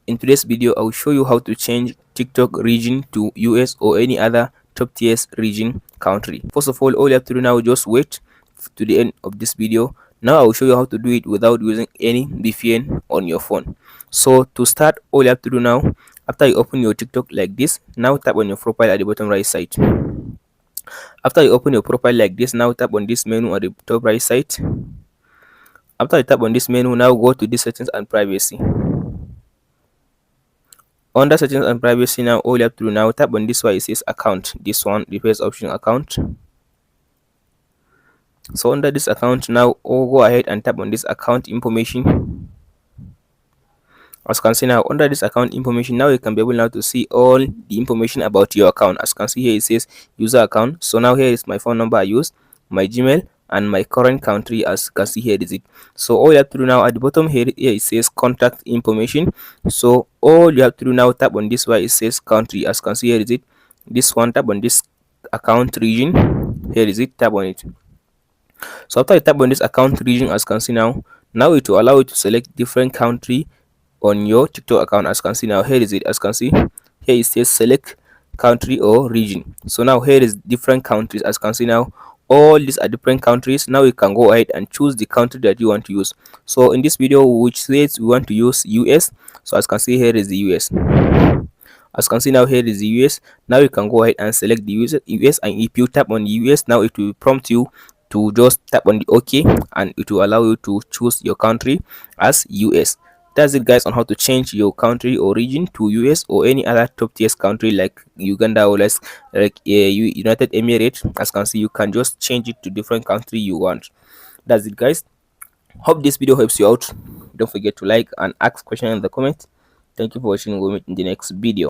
In today's video, I will show you how to change TikTok region to US or any other top tier region country. First of all you have to do now, just wait to the end of this video. Now I will show you how to do it without using any VPN on your phone. So to start, all you have to do now, after you open your TikTok like this, now tap on your profile at the bottom right side. After you open your profile like this, now tap on this menu at the top right side. After you tap on this menu, now go to the settings and privacy. Under settings and privacy, now all you have to do now, tap on this one, it says account, this one, the first option, account. So under this account now, go ahead and tap on this account information. As you can see now, under this account information, now you can be able now to see all the information about your account. As you can see here, it says user account. So now here is my phone number I used, my Gmail, and my current country. As you can see here is it. So all you have to do now, at the bottom here it says contact information. So all you have to do now, tap on this where it says country. As you can see here is it, this one, tap on this account region, here is it, tap on it. So after you tap on this account region, as you can see now it will allow you to select different country on your TikTok account. As you can see now, here is it. As you can see here, it says select country or region. So now here is different countries. As you can see now, all these are different countries. Now you can go ahead and choose the country that you want to use. So in this video, which says we want to use US, so as you can see here is the US. As you can see now, here is the US. Now you can go ahead and select the US, and if you tap on the US, now it will prompt you to just tap on the OK, and it will allow you to choose your country as US. That's it guys, on how to change your country or region to US or any other top tier country like Uganda or like United Emirates. As you can see, you can just change it to different country you want. That's it guys. Hope this video helps you out. Don't forget to like and ask question in the comment. Thank you for watching. We'll meet in the next video.